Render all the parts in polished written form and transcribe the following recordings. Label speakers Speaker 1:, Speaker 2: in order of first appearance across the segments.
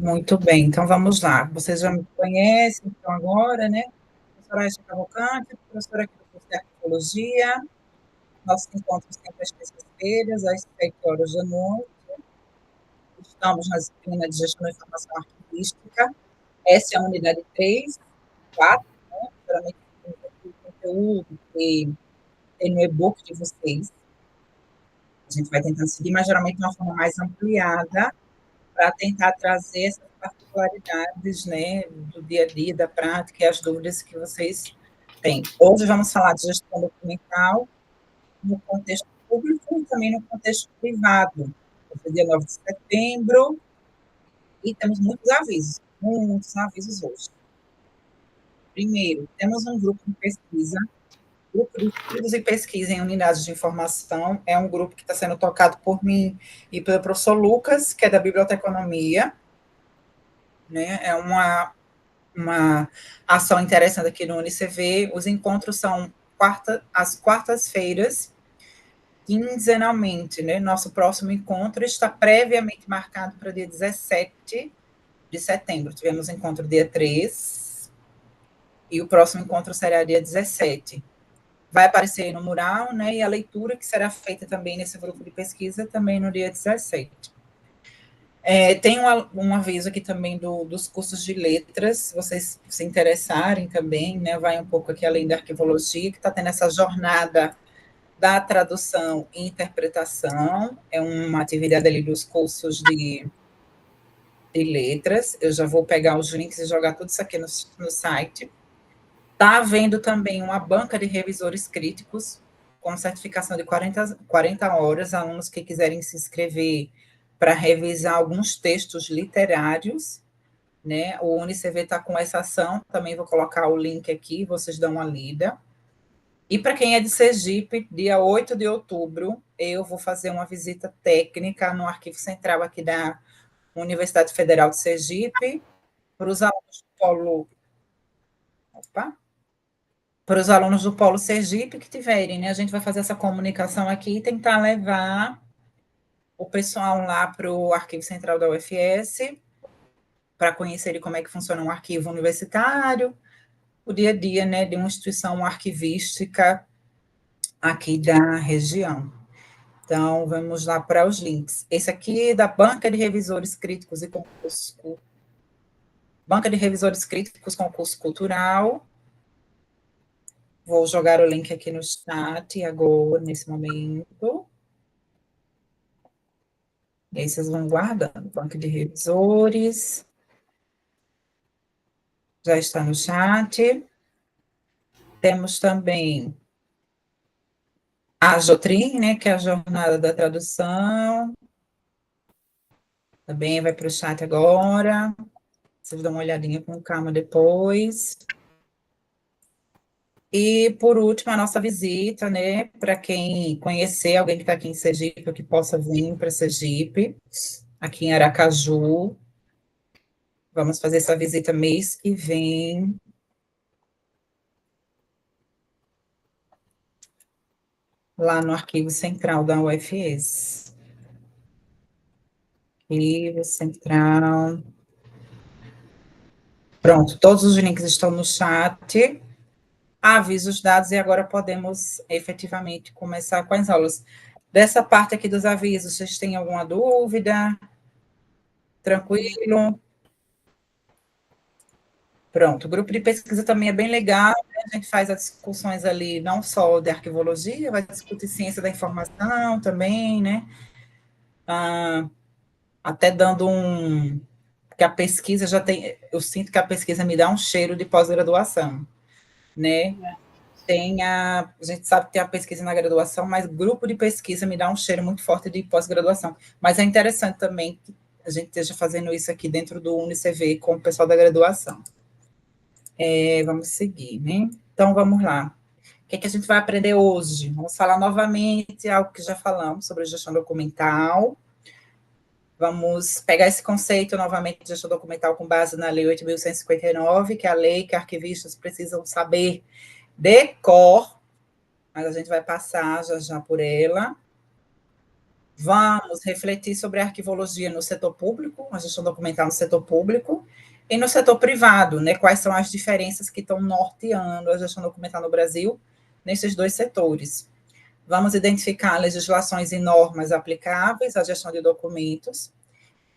Speaker 1: Muito bem, então vamos lá. Vocês já me conhecem, então agora, né? Professora Aisha Cavalcante, professora aqui do curso de Arqueologia. Nossos encontros sempre às terças-feiras, às 7 horas da noite. Estamos na disciplina de Gestão da Informação Arquivística. Essa é a unidade 3, 4, né? Geralmente, o conteúdo que tem no e-book de vocês. A gente vai tentando seguir, mas geralmente de uma forma mais ampliada, para tentar trazer essas particularidades, né, do dia a dia, da prática e as dúvidas que vocês têm. Hoje vamos falar de gestão documental no contexto público e também no contexto privado. Hoje é dia 9 de setembro e temos muitos avisos hoje. Primeiro, temos um grupo de pesquisa. O grupo de estudos e pesquisa em unidades de informação é um grupo que está sendo tocado por mim e pelo professor Lucas, que é da Biblioteconomia, né? É uma ação interessante aqui no UniCV. Os encontros são às quartas-feiras, quinzenalmente, né? Nosso próximo encontro está previamente marcado para o dia 17 de setembro. Tivemos encontro dia 3 e o próximo encontro será dia 17. Vai aparecer no mural, né? E a leitura que será feita também nesse grupo de pesquisa também no dia 17. Tem um aviso aqui também dos cursos de letras, se vocês se interessarem também, né, vai um pouco aqui além da arquivologia, que está tendo essa jornada da tradução e interpretação, é uma atividade ali dos cursos de letras, eu já vou pegar os links e jogar tudo isso aqui no site. Está havendo também uma banca de revisores críticos, com certificação de 40 horas, alunos que quiserem se inscrever para revisar alguns textos literários, né? O UniCV está com essa ação, também vou colocar o link aqui, vocês dão uma lida. E para quem é de Sergipe, dia 8 de outubro, eu vou fazer uma visita técnica no Arquivo Central aqui da Universidade Federal de Sergipe, para os alunos do Polo. Opa! Para os alunos do Polo Sergipe que tiverem, né? A gente vai fazer essa comunicação aqui e tentar levar o pessoal lá para o Arquivo Central da UFS, para conhecerem como é que funciona um arquivo universitário, o dia a dia, né, de uma instituição arquivística aqui da região. Então, vamos lá para os links. Esse aqui é da Banca de Revisores Críticos e Concurso. Banca de Revisores Críticos, Concurso Cultural. Vou jogar o link aqui no chat agora, nesse momento. E aí vocês vão guardando. Banca de Revisores. Já está no chat. Temos também a Jotrim, né, que é a Jornada da Tradução. Também vai para o chat agora. Vocês dão uma olhadinha com calma depois. E, por último, a nossa visita, né, para quem conhecer alguém que está aqui em Sergipe, ou que possa vir para Sergipe, aqui em Aracaju. Vamos fazer essa visita mês que vem. Lá no Arquivo Central da UFS. Arquivo Central. Pronto, todos os links estão no chat. Aviso os dados e agora podemos efetivamente começar com as aulas. Dessa parte aqui dos avisos, vocês têm alguma dúvida? Tranquilo? Pronto, o grupo de pesquisa também é bem legal, né? A gente faz as discussões ali, não só de arquivologia, vai discutir ciência da informação também, né? Até dando que a pesquisa já tem, eu sinto que a pesquisa me dá um cheiro de pós-graduação, né? A gente sabe que tem a pesquisa na graduação, mas grupo de pesquisa me dá um cheiro muito forte de pós-graduação. Mas é interessante também que a gente esteja fazendo isso aqui dentro do UniCV com o pessoal da graduação. Vamos seguir, né? Então, vamos lá. O que é que a gente vai aprender hoje? Vamos falar novamente algo que já falamos sobre gestão documental. Vamos pegar esse conceito novamente de gestão documental com base na Lei 8.159, que é a lei que arquivistas precisam saber de cor, mas a gente vai passar já por ela. Vamos refletir sobre a arquivologia no setor público, a gestão documental no setor público, e no setor privado, né? Quais são as diferenças que estão norteando a gestão documental no Brasil nesses dois setores. Vamos identificar legislações e normas aplicáveis à gestão de documentos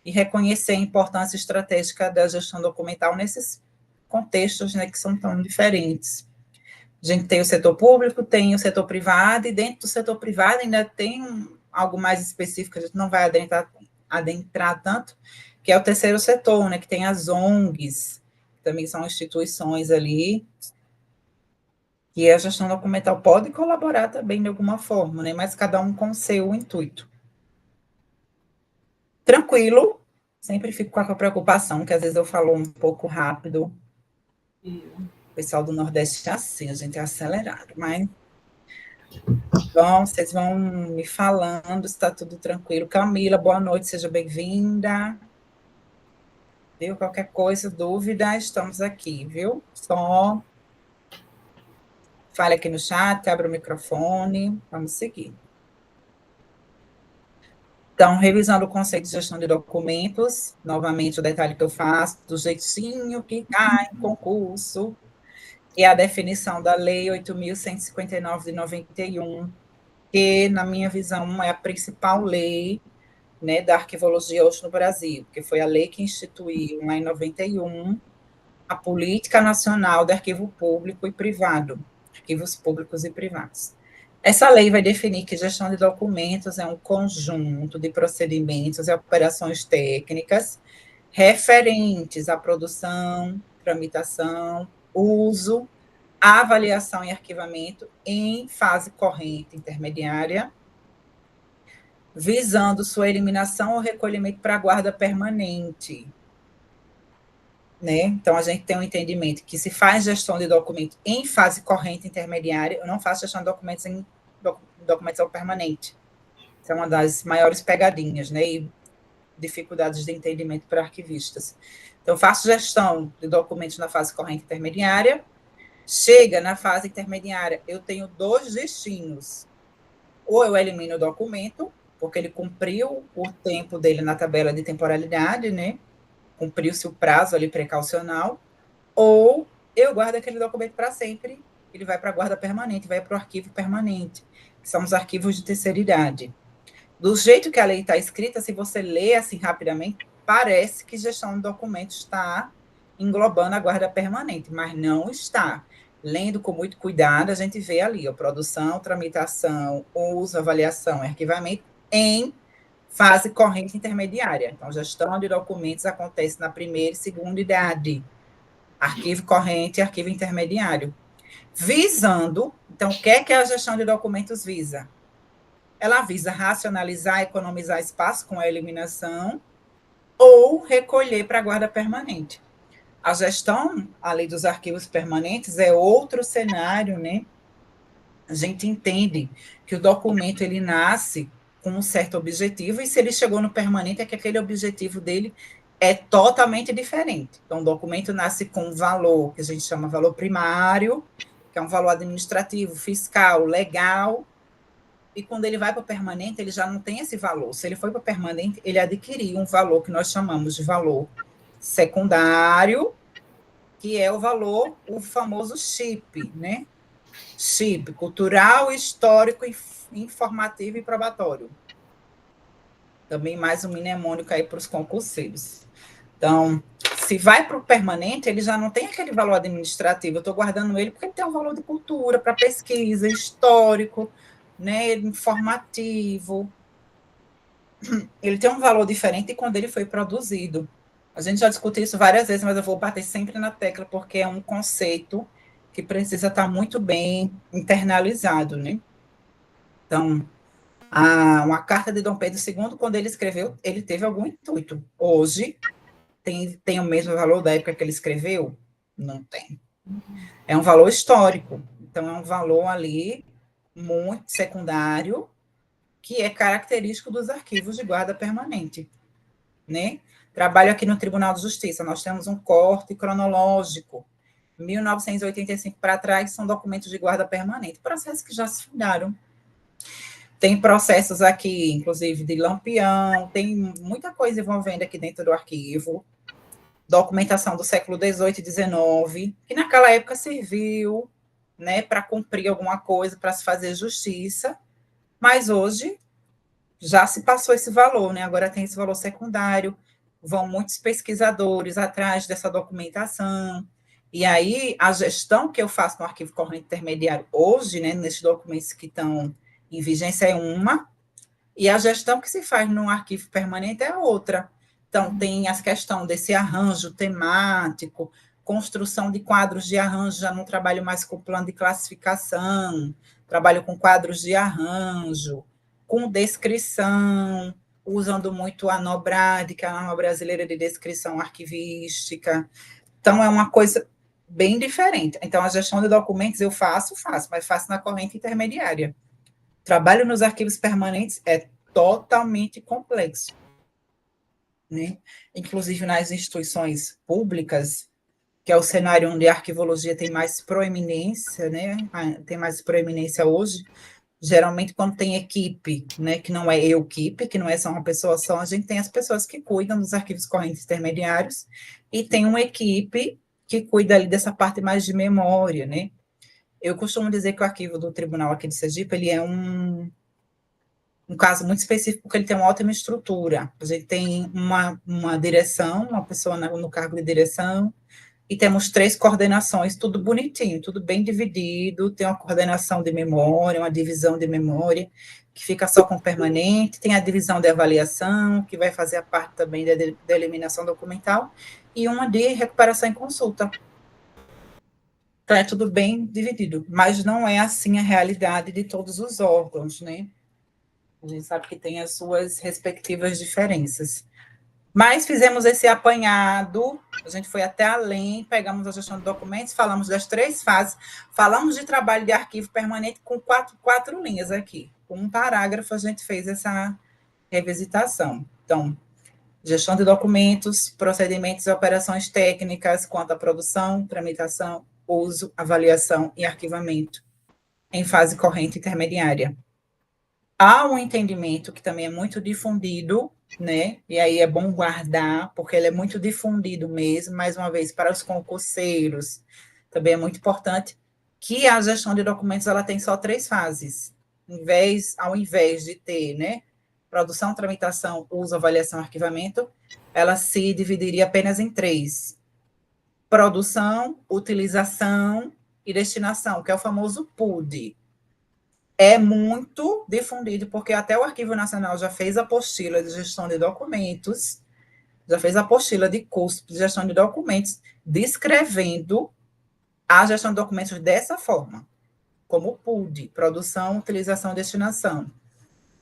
Speaker 1: e reconhecer a importância estratégica da gestão documental nesses contextos, né, que são tão diferentes. A gente tem o setor público, tem o setor privado, e dentro do setor privado ainda tem algo mais específico, a gente não vai adentrar tanto, que é o terceiro setor, né, que tem as ONGs, que também são instituições ali, que a gestão documental pode colaborar também de alguma forma, né, mas cada um com o seu intuito. Tranquilo, sempre fico com a preocupação, que às vezes eu falo um pouco rápido. O pessoal do Nordeste é assim, a gente é acelerado, mas bom, vocês vão me falando se está tudo tranquilo. Camila, boa noite, seja bem-vinda. Viu? Qualquer coisa, dúvida, estamos aqui, viu? Só fale aqui no chat, abra o microfone, vamos seguir. Então, revisando o conceito de gestão de documentos, novamente o detalhe que eu faço, do jeitinho que cai em concurso, que é a definição da Lei 8.159 de 91, que, na minha visão, é a principal lei, né, da arquivologia hoje no Brasil, que foi a lei que instituiu, lá em 91, a Política Nacional de Arquivo Público e Privado, arquivos públicos e privados. Essa lei vai definir que gestão de documentos é um conjunto de procedimentos e operações técnicas referentes à produção, tramitação, uso, avaliação e arquivamento em fase corrente intermediária, visando sua eliminação ou recolhimento para a guarda permanente. Né? Então, a gente tem um entendimento que se faz gestão de documentos em fase corrente intermediária, eu não faço gestão de documentos em documentação permanente. Isso é uma das maiores pegadinhas, né? E dificuldades de entendimento para arquivistas. Então, eu faço gestão de documentos na fase corrente intermediária, chega na fase intermediária, eu tenho dois destinos. Ou eu elimino o documento, porque ele cumpriu o tempo dele na tabela de temporalidade, né? Cumpriu-se o prazo ali precaucional, ou eu guardo aquele documento para sempre, ele vai para a guarda permanente, vai para o arquivo permanente, que são os arquivos de terceira idade. Do jeito que a lei está escrita, se você lê assim rapidamente, parece que gestão de documentos está englobando a guarda permanente, mas não está. Lendo com muito cuidado, a gente vê ali, a produção, tramitação, uso, avaliação e arquivamento em fase corrente intermediária. Então, gestão de documentos acontece na primeira e segunda idade. Arquivo corrente e arquivo intermediário. Visando, então, o que é a gestão de documentos visa? Ela visa racionalizar, economizar espaço com a eliminação ou recolher para a guarda permanente. A gestão, além dos arquivos permanentes, é outro cenário, né? A gente entende que o documento ele nasce com um certo objetivo, e se ele chegou no permanente, é que aquele objetivo dele é totalmente diferente. Então, o documento nasce com um valor que a gente chama valor primário, que é um valor administrativo, fiscal, legal, e quando ele vai para o permanente, ele já não tem esse valor. Se ele foi para o permanente, ele adquiriu um valor que nós chamamos de valor secundário, que é o valor, o famoso chip, né? Chip, cultural, histórico, informativo e probatório. Também mais um mnemônico aí para os concurseiros. Então, se vai para o permanente, ele já não tem aquele valor administrativo. Eu estou guardando ele porque ele tem um valor de cultura, para pesquisa, histórico, né, informativo. Ele tem um valor diferente de quando ele foi produzido. A gente já discutiu isso várias vezes, mas eu vou bater sempre na tecla, porque é um conceito que precisa estar muito bem internalizado, né? Então, uma carta de Dom Pedro II, quando ele escreveu, ele teve algum intuito. Hoje, tem o mesmo valor da época que ele escreveu? Não tem. É um valor histórico. Então, é um valor ali muito secundário, que é característico dos arquivos de guarda permanente, né? Trabalho aqui no Tribunal de Justiça, nós temos um corte cronológico. 1985 para trás são documentos de guarda permanente, processos que já se fundaram. Tem processos aqui, inclusive, de lampião, tem muita coisa envolvendo aqui dentro do arquivo, documentação do século XVIII e XIX, que naquela época serviu, né, para cumprir alguma coisa, para se fazer justiça, mas hoje já se passou esse valor, né? Agora tem esse valor secundário, vão muitos pesquisadores atrás dessa documentação, e aí a gestão que eu faço no arquivo corrente intermediário hoje, né, nesses documentos que estão em vigência é uma, e a gestão que se faz no arquivo permanente é outra. Então, tem a questão desse arranjo temático, construção de quadros de arranjo, já não trabalho mais com plano de classificação, trabalho com quadros de arranjo, com descrição, usando muito a NOBRAD, que é a Norma Brasileira de Descrição Arquivística. Então, é uma coisa bem diferente. Então, a gestão de documentos eu faço, mas faço na corrente intermediária. Trabalho nos arquivos permanentes é totalmente complexo, né? Inclusive nas instituições públicas, que é o cenário onde a arquivologia tem mais proeminência, né? Tem mais proeminência hoje. Geralmente, quando tem equipe, né, que não é equipe, que não é só uma pessoa só, a gente tem as pessoas que cuidam dos arquivos correntes intermediários e tem uma equipe que cuida ali dessa parte mais de memória, né? Eu costumo dizer que o arquivo do tribunal aqui de Sergipe, ele é um caso muito específico, porque ele tem uma ótima estrutura. A gente tem uma direção, uma pessoa no cargo de direção, e temos 3 coordenações, tudo bonitinho, tudo bem dividido, tem uma coordenação de memória, uma divisão de memória, que fica só com permanente, tem a divisão de avaliação, que vai fazer a parte também da eliminação documental, e uma de recuperação e consulta. Então, é tudo bem dividido, mas não é assim a realidade de todos os órgãos, né? A gente sabe que tem as suas respectivas diferenças. Mas fizemos esse apanhado, a gente foi até além, pegamos a gestão de documentos, falamos das 3 fases, falamos de trabalho de arquivo permanente com quatro linhas aqui. Com um parágrafo, a gente fez essa revisitação. Então, gestão de documentos, procedimentos e operações técnicas quanto à produção, tramitação, uso, avaliação e arquivamento, em fase corrente intermediária. Há um entendimento que também é muito difundido, né? E aí é bom guardar, porque ele é muito difundido mesmo, mais uma vez, para os concurseiros, também é muito importante, que a gestão de documentos ela tem só 3 fases, ao invés de ter, né? Produção, tramitação, uso, avaliação, arquivamento, ela se dividiria apenas em 3. Produção, utilização e destinação, que é o famoso PUD. É muito difundido, porque até o Arquivo Nacional já fez apostila de gestão de documentos, já fez apostila de curso de gestão de documentos, descrevendo a gestão de documentos dessa forma, como PUD, produção, utilização e destinação.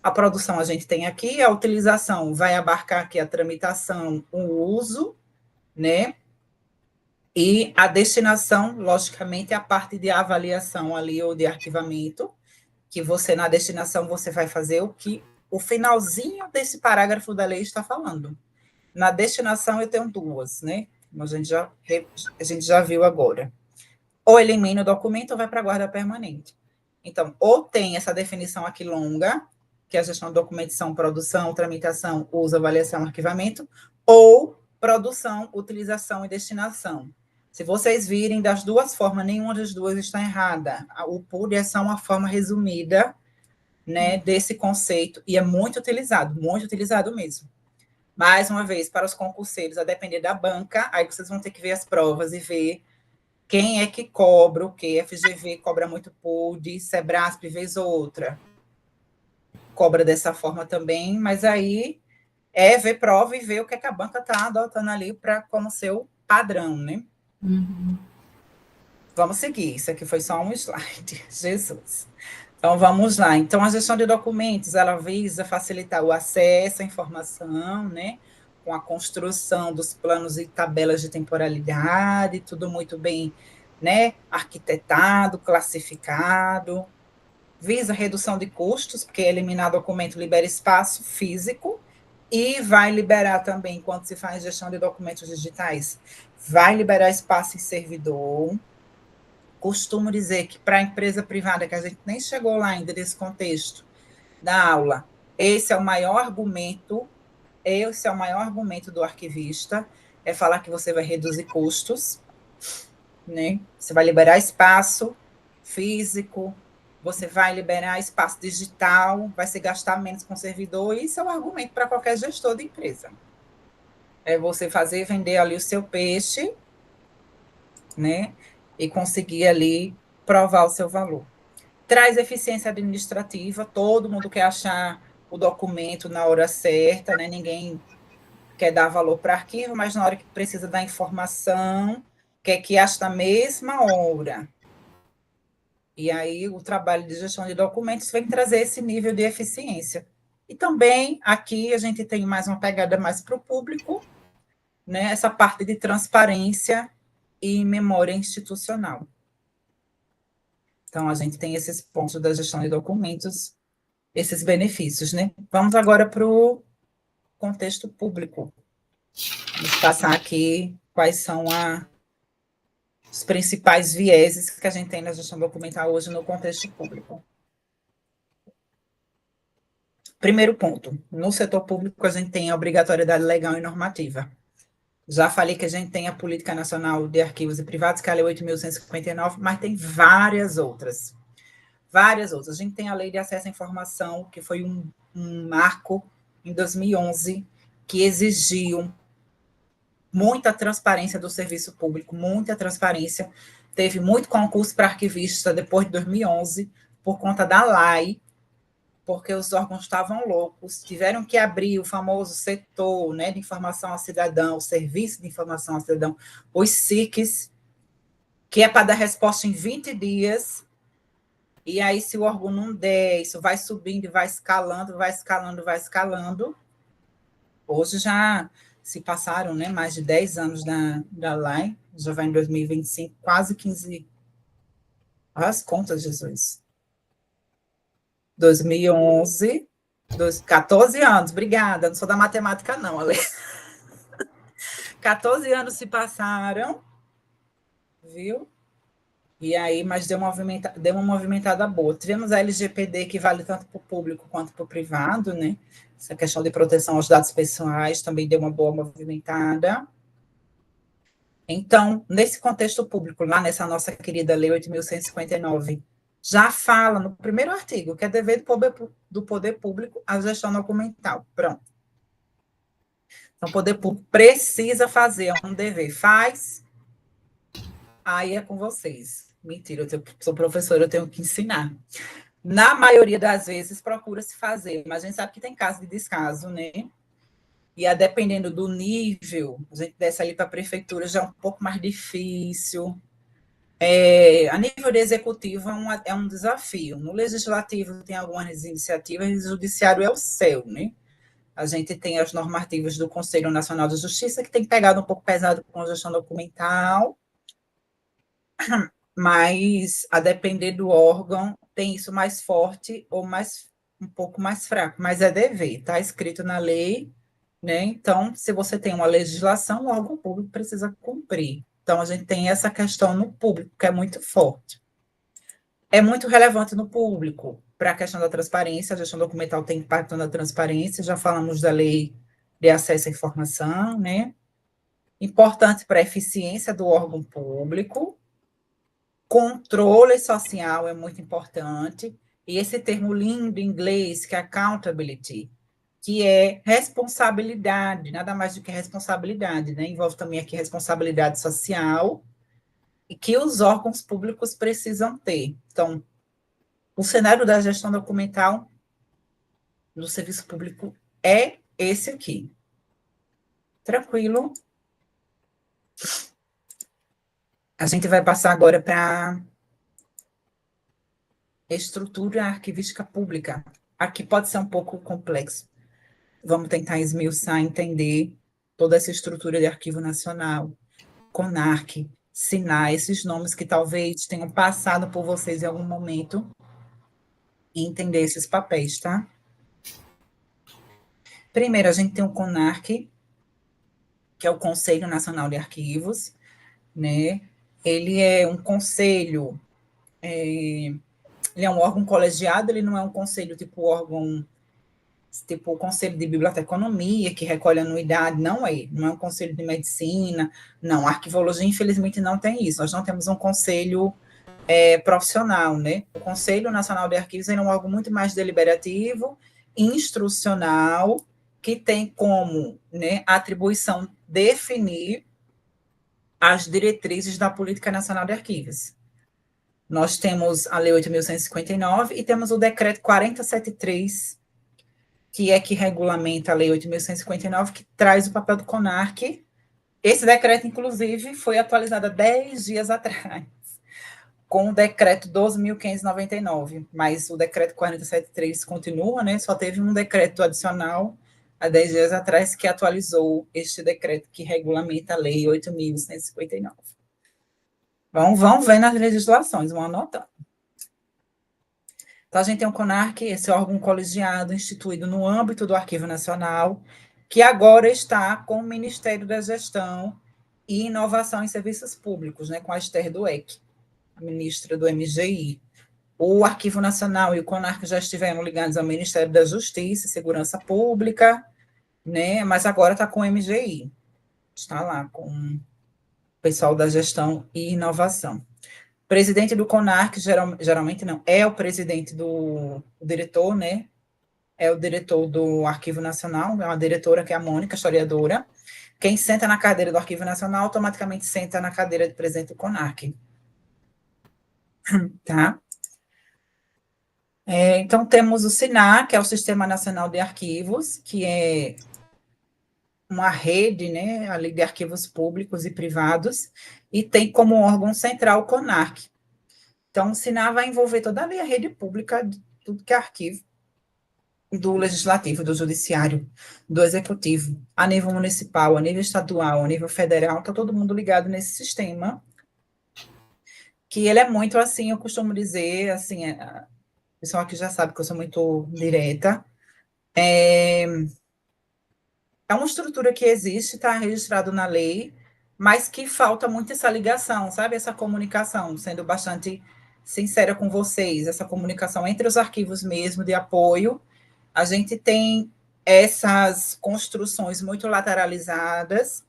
Speaker 1: A produção a gente tem aqui, a utilização vai abarcar aqui a tramitação, o uso, né? E a destinação, logicamente, é a parte de avaliação ali, ou de arquivamento, que você, na destinação, você vai fazer o que o finalzinho desse parágrafo da lei está falando. Na destinação, eu tenho 2, né? A gente já viu agora. Ou elimina o documento ou vai para a guarda permanente. Então, ou tem essa definição aqui longa, que é a gestão de documentos são produção, tramitação, uso, avaliação, arquivamento, ou produção, utilização e destinação. Se vocês virem das 2 formas, nenhuma das 2 está errada. O PUD é só uma forma resumida, né, desse conceito, e é muito utilizado mesmo. Mais uma vez, para os concurseiros, a depender da banca, aí vocês vão ter que ver as provas e ver quem é que cobra o quê. FGV cobra muito PUD, Sebrasp, vez ou outra, cobra dessa forma também, mas aí é ver prova e ver o que, é que a banca está adotando ali para como seu padrão, né?
Speaker 2: Uhum.
Speaker 1: Vamos seguir, isso aqui foi só um slide, Jesus. Então, vamos lá. Então, a gestão de documentos, ela visa facilitar o acesso à informação, né? Com a construção dos planos e tabelas de temporalidade, tudo muito bem, né? Arquitetado, classificado. Visa redução de custos, porque eliminar documento libera espaço físico e vai liberar também, quando se faz gestão de documentos digitais, vai liberar espaço em servidor. Costumo dizer que para a empresa privada, que a gente nem chegou lá ainda nesse contexto, da aula. Esse é o maior argumento, esse é o maior argumento do arquivista, é falar que você vai reduzir custos, né? Você vai liberar espaço físico, você vai liberar espaço digital, vai se gastar menos com servidor, e isso é um argumento para qualquer gestor de empresa. É você fazer vender ali o seu peixe, né? E conseguir ali provar o seu valor. Traz eficiência administrativa, todo mundo quer achar o documento na hora certa, né? Ninguém quer dar valor para arquivo, mas na hora que precisa da informação, quer que ache na mesma hora. E aí o trabalho de gestão de documentos vem trazer esse nível de eficiência. E também aqui a gente tem mais uma pegada mais para o público, né? Essa parte de transparência e memória institucional. Então, a gente tem esses pontos da gestão de documentos, esses benefícios, né? Vamos agora para o contexto público. Vamos passar aqui quais são os principais vieses que a gente tem na gestão documental hoje no contexto público. Primeiro ponto, no setor público a gente tem a obrigatoriedade legal e normativa. Já falei que a gente tem a Política Nacional de Arquivos e Privados, que é a Lei 8.159, mas tem várias outras. Várias outras. A gente tem a Lei de Acesso à Informação, que foi um marco em 2011, que exigiu muita transparência do serviço público, muita transparência. Teve muito concurso para arquivista depois de 2011, por conta da lei, porque os órgãos estavam loucos, tiveram que abrir o famoso setor, né, de informação ao cidadão, o serviço de informação ao cidadão, os SICs, que é para dar resposta em 20 dias, e aí se o órgão não der, isso vai subindo e vai escalando, vai escalando, vai escalando. Hoje já se passaram, né, mais de 10 anos da lei, já vai em 2025, quase 15, as contas, Jesus. 2011, 14 anos, obrigada, não sou da matemática não, Ale. 14 anos se passaram, viu? E aí, mas deu uma movimentada boa. Tivemos a LGPD, que vale tanto para o público quanto para o privado, né? Essa questão de proteção aos dados pessoais também deu uma boa movimentada. Então, nesse contexto público, lá nessa nossa querida Lei 8.159, já fala no primeiro artigo que é dever do poder público a gestão documental. Pronto. Então, o poder público precisa fazer, é um dever. Faz, aí é com vocês. Mentira, eu sou professora, eu tenho que ensinar. Na maioria das vezes, procura-se fazer, mas a gente sabe que tem caso de descaso, né? E a dependendo do nível, a gente desce ali para a prefeitura, já é um pouco mais difícil. A nível de executivo é um desafio. No legislativo tem algumas iniciativas, e o judiciário é o céu, né? A gente tem as normativas do Conselho Nacional de Justiça, que tem pegado um pouco pesado com a gestão documental, mas a depender do órgão, tem isso mais forte ou um pouco mais fraco, mas é dever, está escrito na lei, né? Então, se você tem uma legislação, o órgão público precisa cumprir. Então, a gente tem essa questão no público, que é muito forte. É muito relevante no público, para a questão da transparência, a gestão documental tem impacto na transparência, já falamos da lei de acesso à informação, né? Importante para a eficiência do órgão público, controle social é muito importante, e esse termo lindo em inglês, que é accountability, que é responsabilidade, nada mais do que responsabilidade, né? Envolve também aqui responsabilidade social, e que os órgãos públicos precisam ter. Então, o cenário da gestão documental no serviço público é esse aqui. Tranquilo? A gente vai passar agora para estrutura arquivística pública. Aqui pode ser um pouco complexo. Vamos tentar esmiuçar, entender toda essa estrutura de arquivo nacional, CONARC, SINAI, esses nomes que talvez tenham passado por vocês em algum momento, e entender esses papéis, tá? Primeiro, a gente tem o CONARC, que é o Conselho Nacional de Arquivos, né? Ele é um conselho Ele é um órgão colegiado, ele não é um conselho tipo órgão, tipo o conselho de biblioteconomia, que recolhe anuidade, não é um conselho de medicina, não, a arquivologia, infelizmente, não tem isso, nós não temos um conselho profissional, né? O Conselho Nacional de Arquivos é um órgão muito mais deliberativo, instrucional, que tem como, né, atribuição definir as diretrizes da Política Nacional de Arquivos. Nós temos a Lei 8.159 e temos o Decreto 4073, que regulamenta a Lei 8.159, que traz o papel do CONARC. Esse decreto, inclusive, foi atualizado há 10 dias atrás, com o decreto 12.599, mas o decreto 4073 continua, né? Só teve um decreto adicional há 10 dias atrás que atualizou este decreto que regulamenta a Lei 8.159. Vão ver nas legislações, vão anotando. Então, a gente tem o CONARC, esse órgão colegiado instituído no âmbito do Arquivo Nacional, que agora está com o Ministério da Gestão e Inovação em Serviços Públicos, né, com a Esther Dweck, a ministra do MGI. O Arquivo Nacional e o CONARC já estiveram ligados ao Ministério da Justiça e Segurança Pública, né, mas agora está com o MGI, está lá com o pessoal da Gestão e Inovação. Presidente do CONARC, geralmente não, é o presidente do o diretor, né? É o diretor do Arquivo Nacional, é uma diretora que é a Mônica, historiadora. Quem senta na cadeira do Arquivo Nacional automaticamente senta na cadeira de presidente do CONARC. Tá? Então, temos o SINAR, que é o Sistema Nacional de Arquivos, que é uma rede, né, ali de arquivos públicos e privados, e tem como órgão central o CONARC. Então, o SINAR vai envolver toda a rede pública de tudo que é arquivo, do legislativo, do judiciário, do executivo, a nível municipal, a nível estadual, a nível federal, está todo mundo ligado nesse sistema, que ele é muito assim, eu costumo dizer, assim, o pessoal aqui já sabe que eu sou muito direta, é uma estrutura que existe, está registrado na lei, mas que falta muito essa ligação, sabe? Essa comunicação, sendo bastante sincera com vocês, essa comunicação entre os arquivos mesmo de apoio. A gente tem essas construções muito lateralizadas,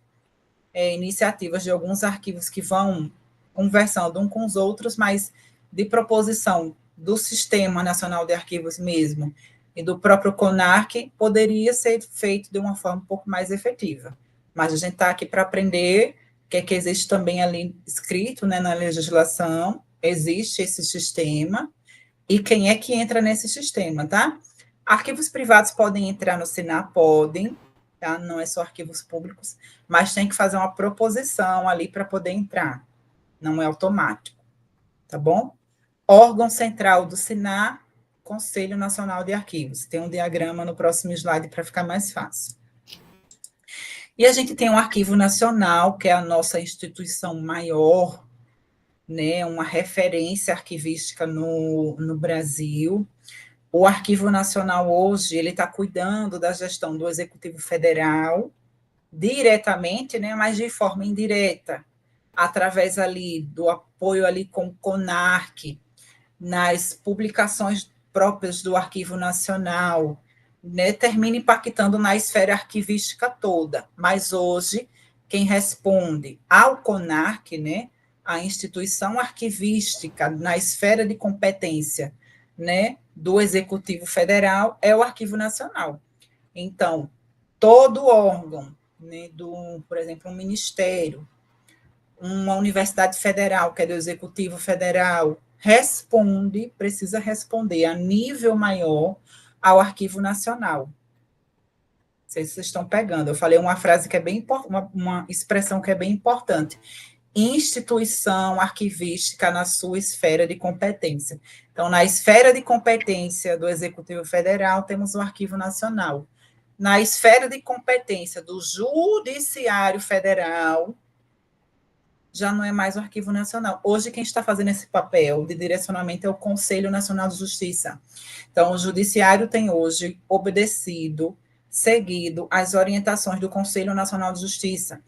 Speaker 1: iniciativas de alguns arquivos que vão conversando um com os outros, mas de proposição do Sistema Nacional de Arquivos mesmo e do próprio CONARC, poderia ser feito de uma forma um pouco mais efetiva. Mas a gente está aqui para aprender o que é que existe também ali escrito, né, na legislação, existe esse sistema, e quem é que entra nesse sistema, tá? Arquivos privados podem entrar no SINAR? Podem, tá? Não é só arquivos públicos, mas tem que fazer uma proposição ali para poder entrar, não é automático, tá bom? Órgão central do SINAR, Conselho Nacional de Arquivos. Tem um diagrama no próximo slide para ficar mais fácil. E a gente tem um Arquivo Nacional, que é a nossa instituição maior, né, uma referência arquivística no Brasil. O Arquivo Nacional hoje, ele está cuidando da gestão do Executivo Federal, diretamente, né, mas de forma indireta, através ali do apoio ali com o CONARC, nas publicações próprias do Arquivo Nacional, né, termina impactando na esfera arquivística toda. Mas hoje, quem responde ao CONARC, né, a instituição arquivística na esfera de competência, né, do Executivo Federal, é o Arquivo Nacional. Então, todo órgão, né, por exemplo, um ministério, uma universidade federal, que é do Executivo Federal, precisa responder a nível maior ao Arquivo Nacional. Não sei se vocês estão pegando. Eu falei uma frase que é bem uma expressão que é bem importante. Instituição arquivística na sua esfera de competência. Então, na esfera de competência do Executivo Federal, temos o Arquivo Nacional. Na esfera de competência do Judiciário Federal, já não é mais o Arquivo Nacional. Hoje, quem está fazendo esse papel de direcionamento é o Conselho Nacional de Justiça. Então, o Judiciário tem hoje obedecido, seguido as orientações do Conselho Nacional de Justiça,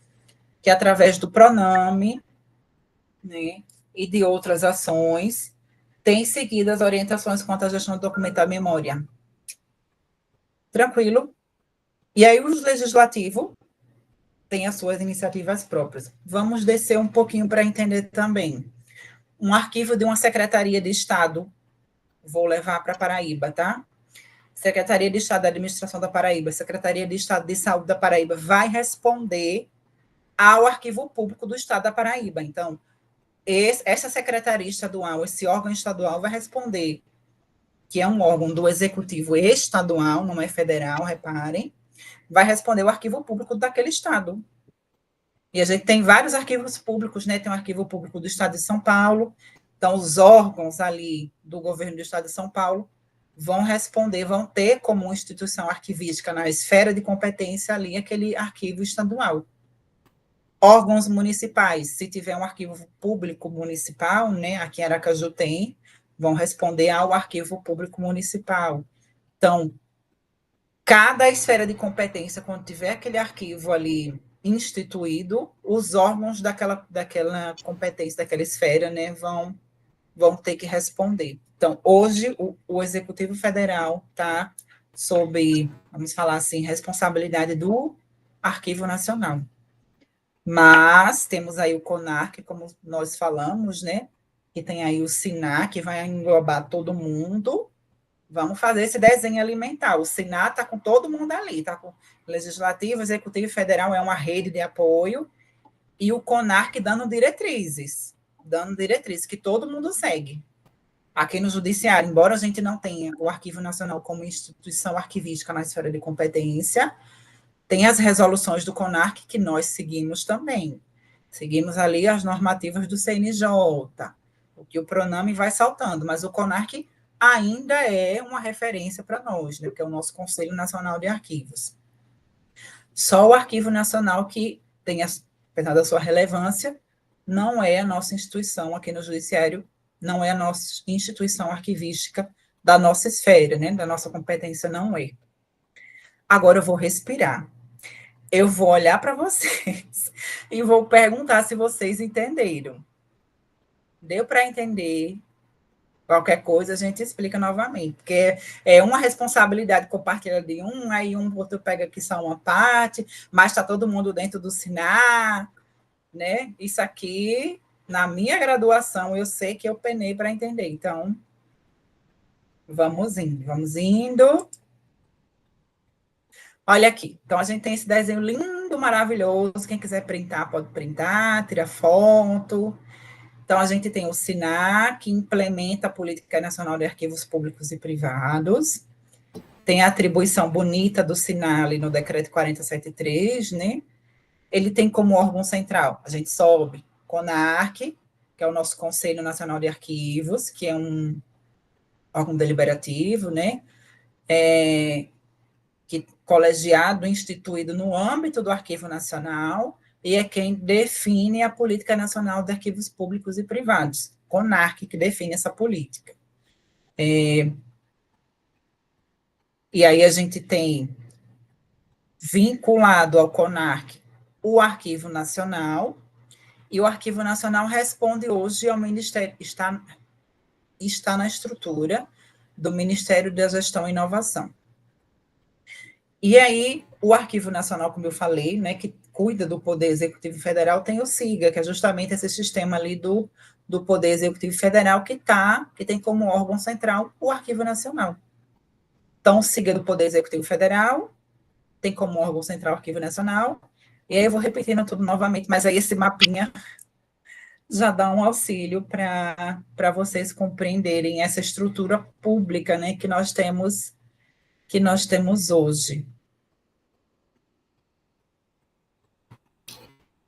Speaker 1: que através do PRONAME, né, e de outras ações, tem seguido as orientações quanto à gestão do documento da memória. Tranquilo? E aí o legislativo tem as suas iniciativas próprias. Vamos descer um pouquinho para entender também. Um arquivo de uma Secretaria de Estado, vou levar para Paraíba, tá? Secretaria de Estado da Administração da Paraíba, Secretaria de Estado de Saúde da Paraíba, vai responder ao Arquivo Público do Estado da Paraíba. Então, essa Secretaria Estadual, esse órgão estadual, vai responder, que é um órgão do Executivo Estadual, não é federal, reparem, vai responder o Arquivo Público daquele Estado. E a gente tem vários arquivos públicos, né? Tem o Arquivo Público do Estado de São Paulo, então os órgãos ali do governo do Estado de São Paulo vão responder, vão ter como instituição arquivística na esfera de competência ali aquele arquivo estadual. Órgãos municipais, se tiver um arquivo público municipal, né, aqui em Aracaju tem, vão responder ao arquivo público municipal. Então, cada esfera de competência, quando tiver aquele arquivo ali instituído, os órgãos daquela competência, daquela esfera, né, vão ter que responder. Então, hoje, o Executivo Federal está sob, vamos falar assim, responsabilidade do Arquivo Nacional. Mas temos aí o CONARC, como nós falamos, né, que tem aí o SINAR, que vai englobar todo mundo. Vamos fazer esse desenho alimentar. O SINAR está com todo mundo ali, está com Legislativo, Executivo e Federal, é uma rede de apoio, e o CONARC dando diretrizes, que todo mundo segue. Aqui no Judiciário, embora a gente não tenha o Arquivo Nacional como instituição arquivística na esfera de competência, tem as resoluções do CONARC que nós seguimos também. Seguimos ali as normativas do CNJ, o que o PRONAME vai saltando, mas o CONARC ainda é uma referência para nós, né, porque é o nosso Conselho Nacional de Arquivos. Só o Arquivo Nacional que tem, apesar da sua relevância, não é a nossa instituição aqui no Judiciário, não é a nossa instituição arquivística da nossa esfera, né, da nossa competência, não é. Agora eu vou respirar. Eu vou olhar para vocês e vou perguntar se vocês entenderam. Deu para entender? Qualquer coisa a gente explica novamente, porque é uma responsabilidade compartilhada de um, aí um outro pega aqui só uma parte, mas está todo mundo dentro do SINAR, né? Isso aqui, na minha graduação, eu sei que eu penei para entender. Então, vamos indo, vamos indo. Olha aqui, então a gente tem esse desenho lindo, maravilhoso. Quem quiser printar, pode printar, tirar foto. Então, a gente tem o SINAR, que implementa a Política Nacional de Arquivos Públicos e Privados. Tem a atribuição bonita do SINAR ali no Decreto 4073, né? Ele tem como órgão central, a gente sobe, CONARC, que é o nosso Conselho Nacional de Arquivos, que é um órgão deliberativo, né? Que colegiado, instituído no âmbito do Arquivo Nacional, e é quem define a Política Nacional de Arquivos Públicos e Privados, CONARC, que define essa política. E aí a gente tem vinculado ao CONARC o Arquivo Nacional, e o Arquivo Nacional responde hoje ao Ministério, está na estrutura do Ministério da Gestão e Inovação. E aí, o Arquivo Nacional, como eu falei, né, que cuida do Poder Executivo Federal, tem o SIGA, que é justamente esse sistema ali do Poder Executivo Federal, que tem como órgão central o Arquivo Nacional. Então, o SIGA do Poder Executivo Federal tem como órgão central o Arquivo Nacional, e aí eu vou repetindo tudo novamente, mas aí esse mapinha já dá um auxílio para vocês compreenderem essa estrutura pública, né, que nós temos hoje.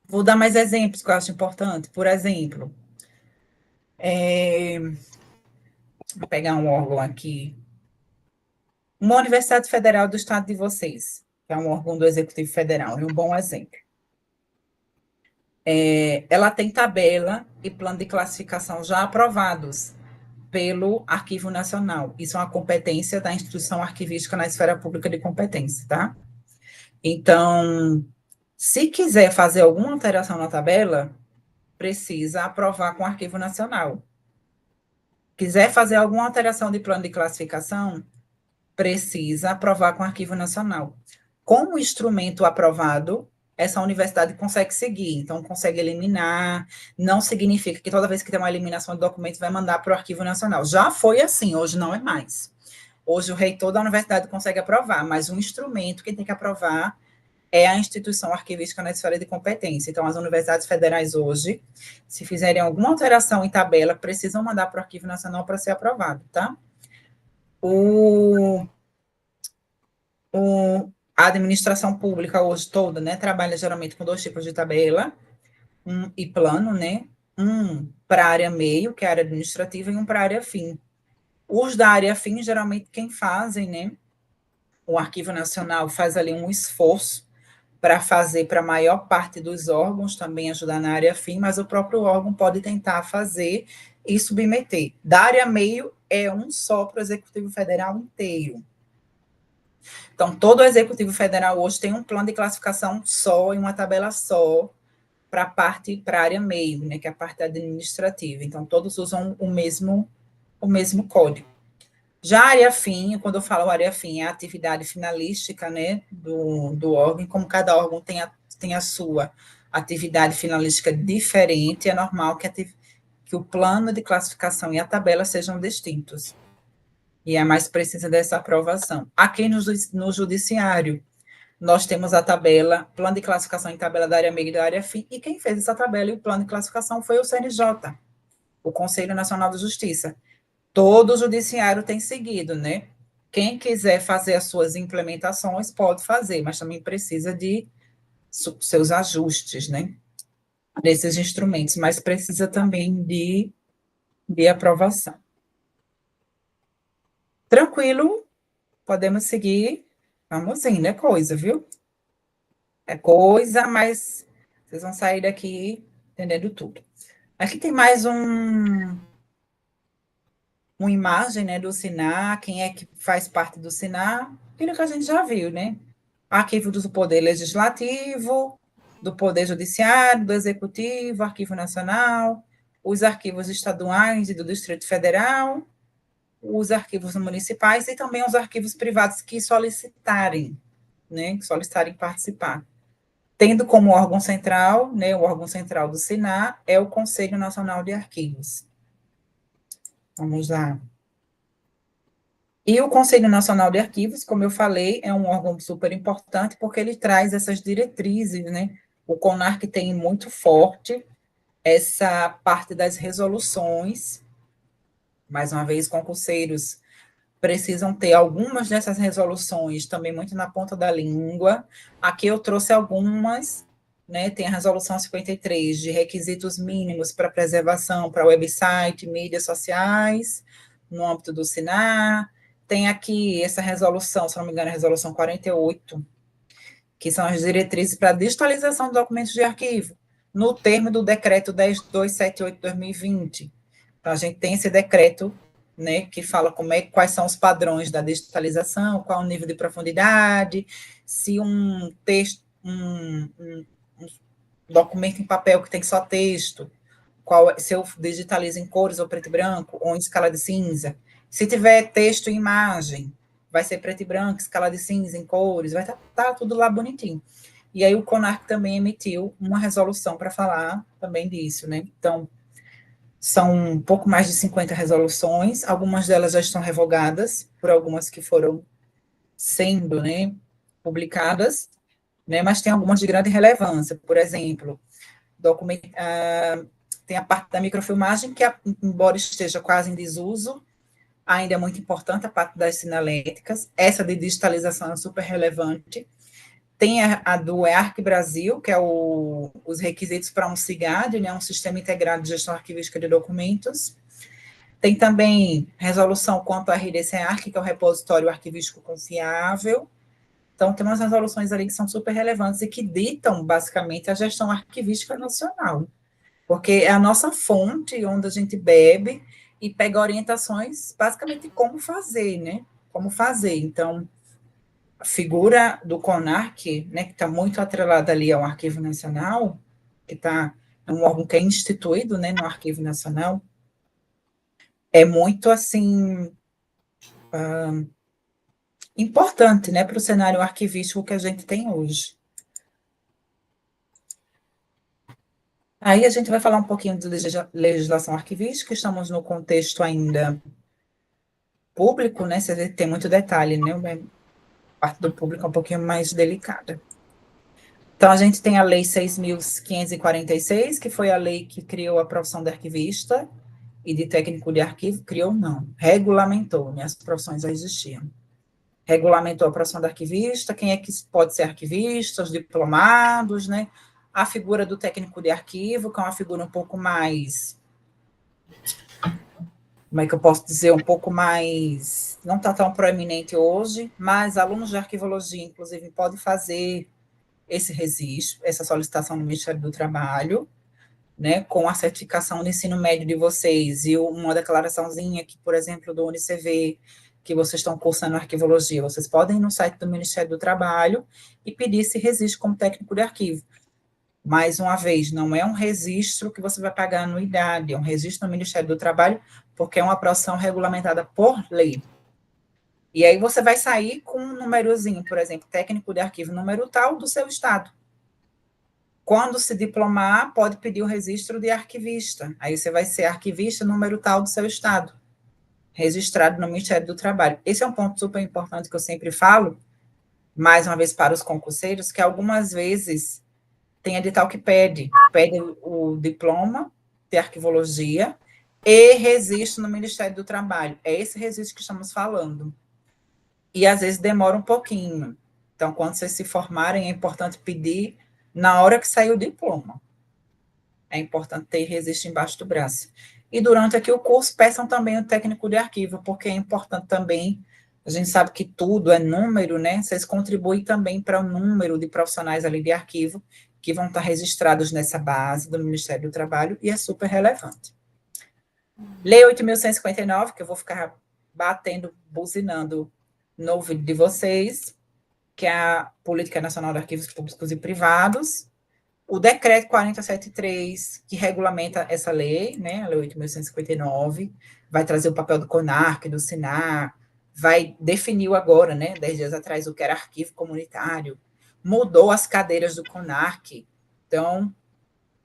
Speaker 1: Vou dar mais exemplos que eu acho importante. Por exemplo, vou pegar um órgão aqui. Uma Universidade Federal do Estado de vocês, que é um órgão do Executivo Federal, é um bom exemplo. Ela tem tabela e plano de classificação já aprovados pelo Arquivo Nacional. Isso é uma competência da instituição arquivística na esfera pública de competência, tá? Então, se quiser fazer alguma alteração na tabela, precisa aprovar com o Arquivo Nacional. quiser fazer alguma alteração de plano de classificação, precisa aprovar com o Arquivo Nacional. Com o instrumento aprovado, essa universidade consegue seguir, então consegue eliminar, não significa que toda vez que tem uma eliminação de documentos vai mandar para o Arquivo Nacional. Já foi assim, hoje não é mais. Hoje o reitor da universidade consegue aprovar, mas o instrumento que tem que aprovar é a instituição arquivística na esfera de competência. Então, as universidades federais hoje, se fizerem alguma alteração em tabela, precisam mandar para o Arquivo Nacional para ser aprovado, tá? A administração pública hoje toda, né, trabalha geralmente com dois tipos de tabela, e plano, né, um para a área meio, que é a área administrativa, e um para a área fim. Os da área fim, geralmente, quem fazem, né, o Arquivo Nacional faz ali um esforço para fazer para a maior parte dos órgãos, também ajudar na área fim, mas o próprio órgão pode tentar fazer e submeter. Da área meio, é um só para o Executivo Federal inteiro. Então, todo o Executivo Federal hoje tem um plano de classificação só e uma tabela só para a área meio, né, que é a parte administrativa. Então, todos usam o mesmo código. Já a área fim, quando eu falo área fim, é a atividade finalística, né, do órgão, como cada órgão tem a sua atividade finalística diferente, é normal que o plano de classificação e a tabela sejam distintos. E é mais precisa dessa aprovação. Aqui no judiciário, nós temos a tabela, plano de classificação em tabela da área meio e da área fim, e quem fez essa tabela e o plano de classificação foi o CNJ, o Conselho Nacional de Justiça. Todo o judiciário tem seguido, né? Quem quiser fazer as suas implementações pode fazer, mas também precisa de seus ajustes, né? Desses instrumentos, mas precisa também de aprovação. Tranquilo, podemos seguir. Vamos indo, é coisa, viu? É coisa, mas vocês vão sair daqui entendendo tudo. Aqui tem mais uma imagem, né, do SINAR, quem é que faz parte do SINAR, aquilo que a gente já viu, né? Arquivo do Poder Legislativo, do Poder Judiciário, do Executivo, Arquivo Nacional, os arquivos estaduais e do Distrito Federal, os arquivos municipais e também os arquivos privados que solicitarem, né, que solicitarem participar. Tendo como órgão central, né, o órgão central do SINAR é o Conselho Nacional de Arquivos. Vamos lá. E o Conselho Nacional de Arquivos, como eu falei, é um órgão super importante porque ele traz essas diretrizes, né? O CONARC tem muito forte essa parte das resoluções. Mais uma vez, concurseiros precisam ter algumas dessas resoluções também muito na ponta da língua. Aqui eu trouxe algumas, né? Tem a resolução 53 de requisitos mínimos para preservação para website, mídias sociais, no âmbito do SINAR. Tem aqui essa resolução, se não me engano, a resolução 48, que são as diretrizes para digitalização de documentos de arquivo, no termo do decreto 10.278/2020. Então, a gente tem esse decreto, né, que fala quais são os padrões da digitalização, qual o nível de profundidade, se um texto, um documento em papel que tem só texto, se eu digitalizo em cores ou preto e branco, ou em escala de cinza. Se tiver texto e imagem, vai ser preto e branco, escala de cinza, em cores, vai estar tudo lá bonitinho. E aí o CONARC também emitiu uma resolução para falar também disso, né? Então, são um pouco mais de 50 resoluções, algumas delas já estão revogadas, por algumas que foram sendo, né, publicadas, né, mas tem algumas de grande relevância. Por exemplo, tem a parte da microfilmagem, que, embora esteja quase em desuso, ainda é muito importante, a parte das sinaléticas. Essa de digitalização é super relevante. Tem a do EARC Brasil, que é os requisitos para um SIGAD, né, um Sistema Integrado de Gestão Arquivística de Documentos. Tem também resolução quanto ao RDC-ARC, que é o Repositório Arquivístico Confiável. Então, tem umas resoluções ali que são super relevantes e que ditam, basicamente, a gestão arquivística nacional, porque é a nossa fonte onde a gente bebe e pega orientações, basicamente, como fazer, né? Como fazer. Então, a figura do CONARC, né, que está muito atrelada ali ao Arquivo Nacional, que é um órgão que é instituído, né, no Arquivo Nacional, é muito, assim, importante, né, para o cenário arquivístico que a gente tem hoje. Aí a gente vai falar um pouquinho de legislação arquivística, estamos no contexto ainda público, né, você tem muito detalhe, né, a parte do público é um pouquinho mais delicada. Então, a gente tem a Lei 6.546, que foi a lei que criou a profissão de arquivista e de técnico de arquivo, criou não, regulamentou, né, as profissões já existiam. Regulamentou a profissão de arquivista, quem é que pode ser arquivista, os diplomados, né, a figura do técnico de arquivo, que é uma figura um pouco mais, como é que eu posso dizer, um pouco mais, não está tão proeminente hoje, mas alunos de arquivologia, inclusive, podem fazer esse registro, essa solicitação no Ministério do Trabalho, né, com a certificação do ensino médio de vocês e uma declaraçãozinha que, por exemplo, do UniCV, que vocês estão cursando arquivologia, vocês podem ir no site do Ministério do Trabalho e pedir esse registro como técnico de arquivo. Mais uma vez, não é um registro que você vai pagar anuidade, é um registro no Ministério do Trabalho, porque é uma profissão regulamentada por lei. E aí você vai sair com um númerozinho, por exemplo, técnico de arquivo, número tal do seu estado. Quando se diplomar, pode pedir o registro de arquivista. Aí você vai ser arquivista número tal do seu estado, registrado no Ministério do Trabalho. Esse é um ponto super importante que eu sempre falo, mais uma vez para os concurseiros, que algumas vezes tem edital que pede o diploma de arquivologia e registro no Ministério do Trabalho. É esse registro que estamos falando. E às vezes demora um pouquinho. Então, quando vocês se formarem, é importante pedir na hora que sair o diploma. É importante ter registro embaixo do braço. E durante aqui o curso, peçam também o técnico de arquivo, porque é importante também, a gente sabe que tudo é número, né? Vocês contribuem também para o número de profissionais ali de arquivo que vão estar registrados nessa base do Ministério do Trabalho, e é super relevante. Lei 8.159, que eu vou ficar batendo, buzinando no ouvido de vocês, que é a Política Nacional de Arquivos Públicos e Privados, o decreto 4073, que regulamenta essa lei, né, a lei 8.159, vai trazer o papel do CONARC, do SINAR, definiu agora, né, 10 dias atrás, o que era arquivo comunitário, mudou as cadeiras do CONARC, então,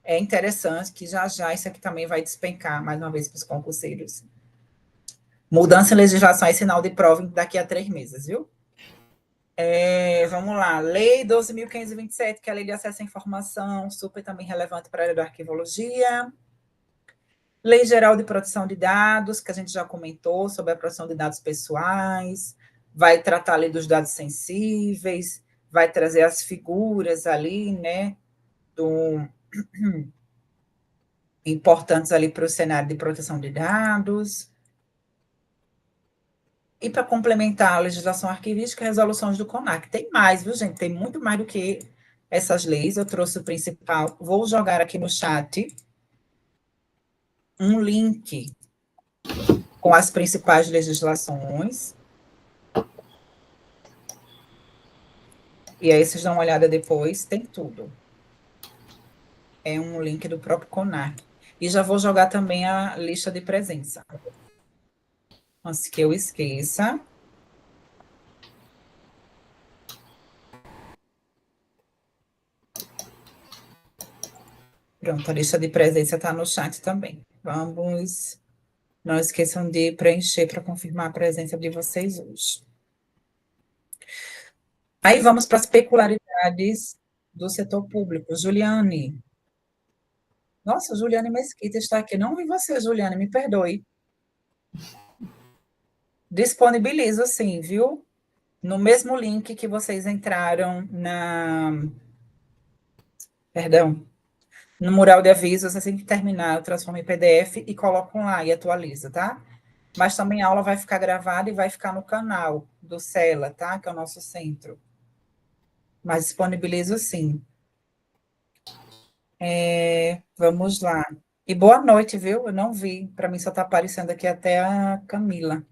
Speaker 1: é interessante que já isso aqui também vai despencar, mais uma vez, para os concurseiros. Mudança em legislação é sinal de prova daqui a 3 meses, viu? Vamos lá, Lei 12.527, que é a Lei de Acesso à Informação, super também relevante para a área da arquivologia. Lei Geral de Proteção de Dados, que a gente já comentou, sobre a proteção de dados pessoais, vai tratar ali dos dados sensíveis, vai trazer as figuras ali, né, importantes ali para o cenário de proteção de dados. E para complementar a legislação arquivística, resoluções do CONAC. Tem mais, viu, gente? Tem muito mais do que essas leis. Eu trouxe o principal. Vou jogar aqui no chat um link com as principais legislações. E aí vocês dão uma olhada depois, tem tudo. É um link do próprio CONAC. E já vou jogar também a lista de presença. Antes que eu esqueça. Pronto, a lista de presença está no chat também. Vamos. Não esqueçam de preencher para confirmar a presença de vocês hoje. Aí vamos para as peculiaridades do setor público. Juliane. Nossa, Juliane Mesquita está aqui. Não vi você, Juliane, me perdoe. Disponibilizo, sim, viu? No mesmo link que vocês entraram Perdão. No mural de avisos, assim que terminar, eu transformo em PDF e coloco lá e atualizo, tá? Mas também a aula vai ficar gravada e vai ficar no canal do CELA, tá? Que é o nosso centro. Mas disponibilizo, sim. Vamos lá. E boa noite, viu? Eu não vi. Para mim só está aparecendo aqui até a Camila.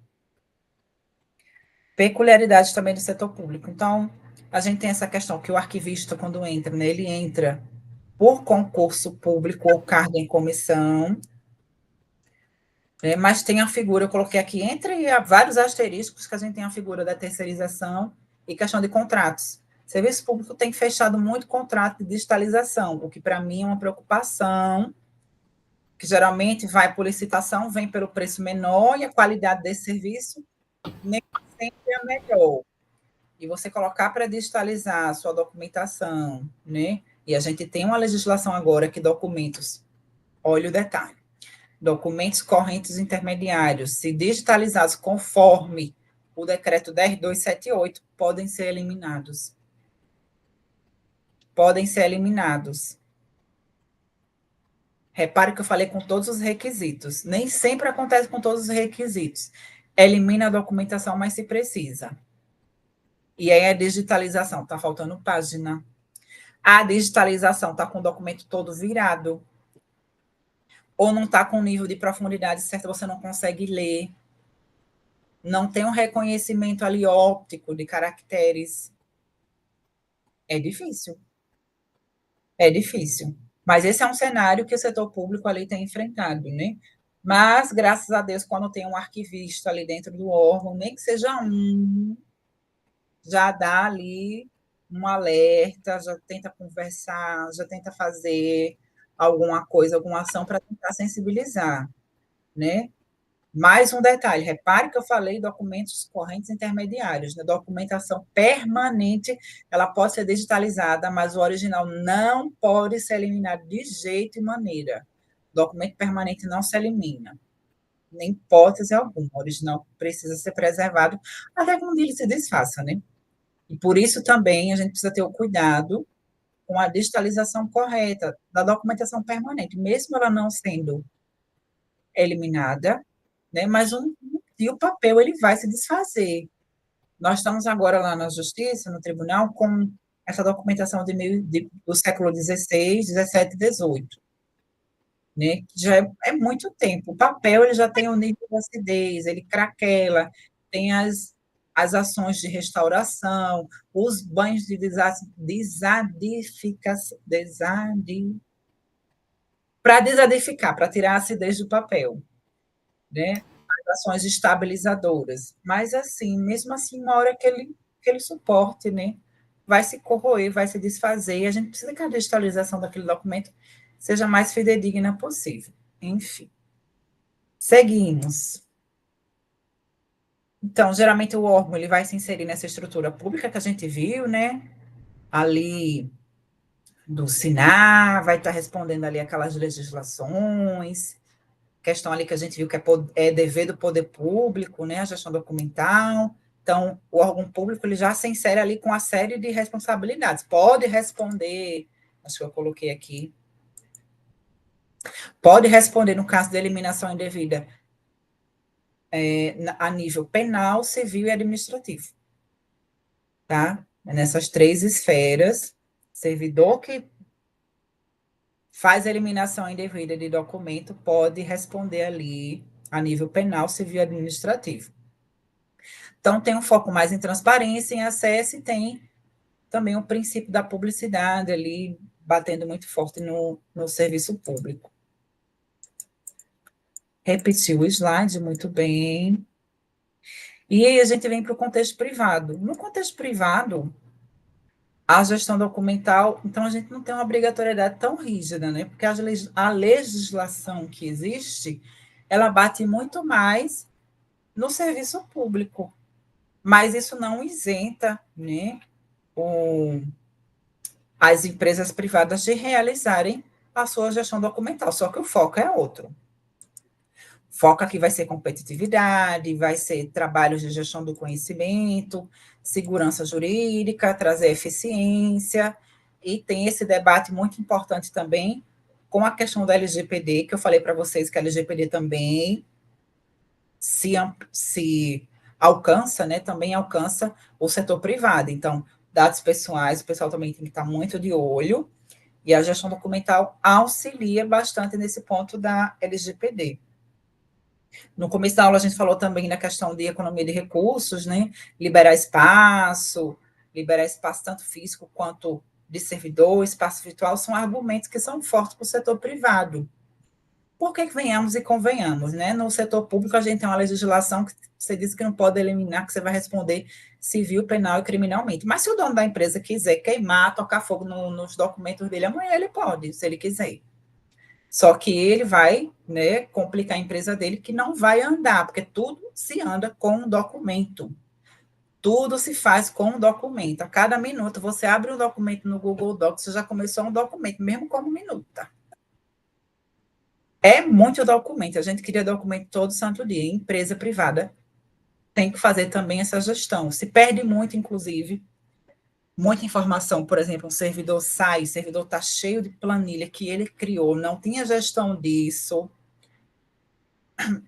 Speaker 1: Peculiaridades também do setor público. Então, a gente tem essa questão que o arquivista, quando entra, né, ele entra por concurso público ou cargo em comissão. Mas tem a figura, eu coloquei aqui, entre vários asteriscos, que a gente tem a figura da terceirização e questão de contratos. O serviço público tem fechado muito contrato de digitalização, o que para mim é uma preocupação, que geralmente vai por licitação, vem pelo preço menor e a qualidade desse serviço nem sempre é melhor. E você colocar para digitalizar a sua documentação, né? E a gente tem uma legislação agora que documentos, olha o detalhe, documentos correntes intermediários, se digitalizados conforme o decreto 10278, podem ser eliminados. Podem ser eliminados. Repare que eu falei com todos os requisitos. Nem sempre acontece com todos os requisitos. Elimina a documentação, mas se precisa. E aí a digitalização, está faltando página. A digitalização está com o documento todo virado. Ou não está com o nível de profundidade certo, você não consegue ler. Não tem um reconhecimento ali óptico de caracteres. É difícil. É difícil. Mas esse é um cenário que o setor público ali tem enfrentado, né? Mas, graças a Deus, quando tem um arquivista ali dentro do órgão, nem que seja um, já dá ali um alerta, já tenta conversar, já tenta fazer alguma coisa, alguma ação para tentar sensibilizar, né? Mais um detalhe, repare que eu falei documentos correntes intermediários, né? Documentação permanente, ela pode ser digitalizada, mas o original não pode ser eliminado de jeito e maneira. Documento permanente não se elimina, nem hipótese alguma. O original precisa ser preservado até que um dia ele se desfaça, né? E por isso também a gente precisa ter o cuidado com a digitalização correta da documentação permanente, mesmo ela não sendo eliminada, né? Mas e o papel ele vai se desfazer. Nós estamos agora lá na Justiça, no Tribunal, com essa documentação do século XVI, XVII e XVIII, né? Que já é muito tempo. O papel ele já tem o nível de acidez, ele craquela, tem as ações de restauração, os banhos de desadificação, para desadificar, para tirar a acidez do papel, né? As ações estabilizadoras. Mas, assim, mesmo assim, uma hora que ele suporte, né? Vai se corroer, vai se desfazer, e a gente precisa que a digitalização daquele documento seja mais fidedigna possível. Enfim. Seguimos. Então, geralmente o órgão ele vai se inserir nessa estrutura pública que a gente viu, né? Ali do SINAR, vai estar respondendo ali aquelas legislações, questão ali que a gente viu que é dever do poder público, né, a gestão documental. Então, o órgão público ele já se insere ali com a série de responsabilidades. Pode responder, acho que eu coloquei aqui, pode responder no caso de eliminação indevida a nível penal, civil e administrativo, tá? Nessas três esferas, servidor que faz a eliminação indevida de documento pode responder ali a nível penal, civil e administrativo. Então, tem um foco mais em transparência, em acesso, e tem também o princípio da publicidade ali, batendo muito forte no serviço público. Repetiu o slide, muito bem. E aí a gente vem para o contexto privado. No contexto privado, a gestão documental, então a gente não tem uma obrigatoriedade tão rígida, né? Porque a legislação que existe, ela bate muito mais no serviço público, mas isso não isenta, né, as empresas privadas de realizarem a sua gestão documental, só que o foco é outro. Foco aqui vai ser competitividade, vai ser trabalhos de gestão do conhecimento, segurança jurídica, trazer eficiência, e tem esse debate muito importante também com a questão da LGPD, que eu falei para vocês que a LGPD também se alcança, né, também alcança o setor privado. Então, dados pessoais, o pessoal também tem que estar muito de olho, e a gestão documental auxilia bastante nesse ponto da LGPD. No começo da aula, a gente falou também da questão de economia de recursos, né? Liberar espaço tanto físico quanto de servidor, espaço virtual, são argumentos que são fortes para o setor privado. Porque venhamos e convenhamos, né? No setor público, a gente tem uma legislação que você diz que não pode eliminar, que você vai responder civil, penal e criminalmente. Mas se o dono da empresa quiser queimar, tocar fogo nos documentos dele, amanhã ele pode, se ele quiser. Só que ele vai, né, complicar a empresa dele, que não vai andar, porque tudo se anda com um documento. Tudo se faz com um documento. A cada minuto, você abre um documento no Google Docs, você já começou um documento, mesmo como minuta. É muito documento. A gente cria documento todo santo dia. Empresa privada tem que fazer também essa gestão. Se perde muito, inclusive, muita informação. Por exemplo, um servidor sai, o servidor está cheio de planilha que ele criou, não tinha gestão disso,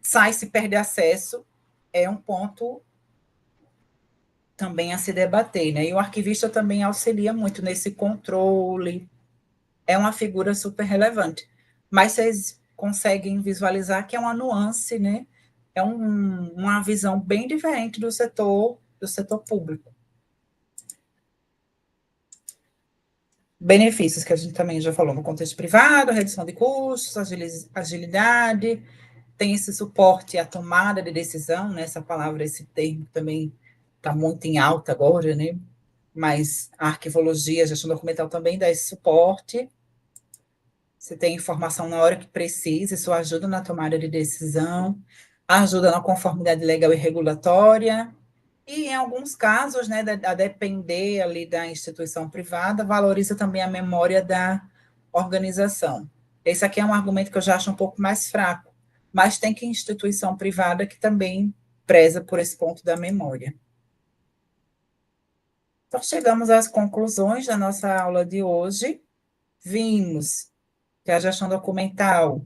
Speaker 1: sai, se perde acesso, é um ponto também a se debater, né? E o arquivista também auxilia muito nesse controle, é uma figura super relevante. Mas vocês conseguem visualizar que é uma nuance, né? É uma visão bem diferente do setor público. Benefícios que a gente também já falou no contexto privado, redução de custos, agilidade, tem esse suporte à tomada de decisão, né? Essa palavra, esse termo também está muito em alta agora, né? Mas a arquivologia, a gestão documental também dá esse suporte. Você tem informação na hora que precisa, isso ajuda na tomada de decisão, ajuda na conformidade legal e regulatória, e em alguns casos, né, a depender ali da instituição privada, valoriza também a memória da organização. Esse aqui é um argumento que eu já acho um pouco mais fraco, mas tem que instituição privada que também preza por esse ponto da memória. Então, chegamos às conclusões da nossa aula de hoje. Vimos que a gestão documental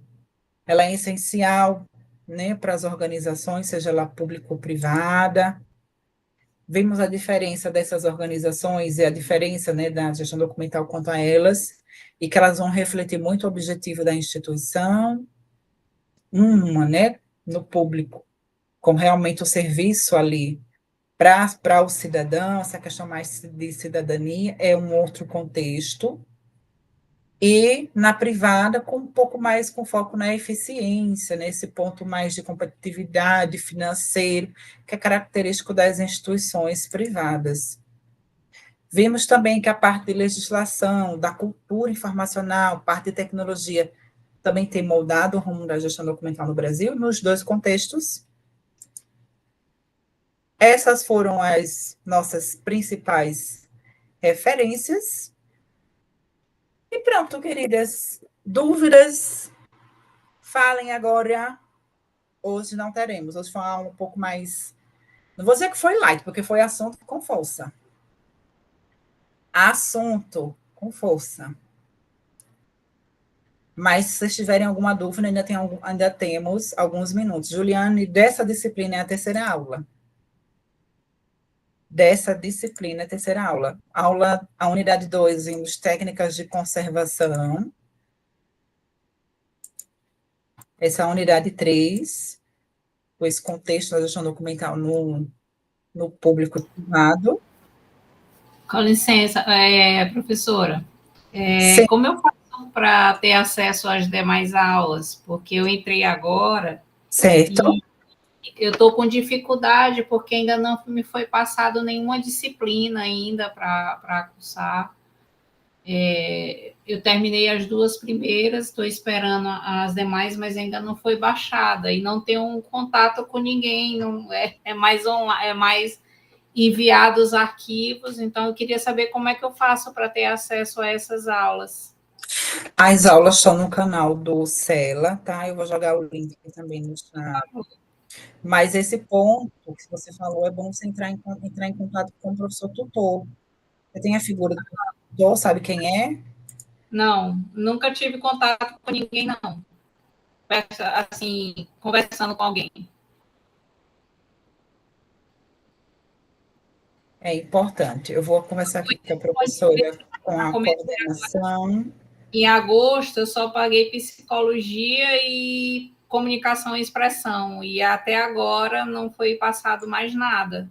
Speaker 1: ela é essencial, né, para as organizações, seja ela pública ou privada. Vimos a diferença dessas organizações e a diferença, né, da gestão documental quanto a elas, e que elas vão refletir muito o objetivo da instituição, né, no público, com realmente o serviço ali para o cidadão, essa questão mais de cidadania é um outro contexto, e na privada com um pouco mais com foco na eficiência, nesse ponto mais de competitividade financeiro, que é característico das instituições privadas. Vimos também que a parte de legislação, da cultura informacional, parte de tecnologia, também tem moldado o rumo da gestão documental no Brasil, nos dois contextos. Essas foram as nossas principais referências. E pronto, queridas. Dúvidas? Falem agora. Hoje não teremos. Hoje foi um pouco mais. Não vou dizer que foi light, porque foi assunto com força. Assunto com força. Mas se vocês tiverem alguma dúvida, ainda temos alguns minutos. Juliane, dessa disciplina é a terceira aula. Dessa disciplina é a terceira aula. A unidade 2, vimos técnicas de conservação. Essa é a unidade 3, esse contexto da gestão documental no público privado.
Speaker 2: Com licença, professora. Como eu faço para ter acesso às demais aulas? Porque eu entrei agora.
Speaker 1: Certo.
Speaker 2: E eu estou com dificuldade, porque ainda não me foi passado nenhuma disciplina ainda para cursar. Eu terminei as duas primeiras, estou esperando as demais, mas ainda não foi baixada. E não tenho um contato com ninguém, não, é mais online, é mais enviado os arquivos, então eu queria saber como é que eu faço para ter acesso a essas aulas.
Speaker 1: As aulas estão no canal do Cela, tá? Eu vou jogar o link aqui também no chat. Mas esse ponto que você falou, é bom você entrar em contato com o professor tutor. Você tem a figura do tutor, sabe quem é?
Speaker 2: Não, nunca tive contato com ninguém, não. Assim, conversando com alguém.
Speaker 1: É importante. Eu vou conversar aqui com a professora, com a coordenação.
Speaker 2: Em agosto, eu só paguei psicologia e comunicação e expressão, e até agora não foi passado mais nada.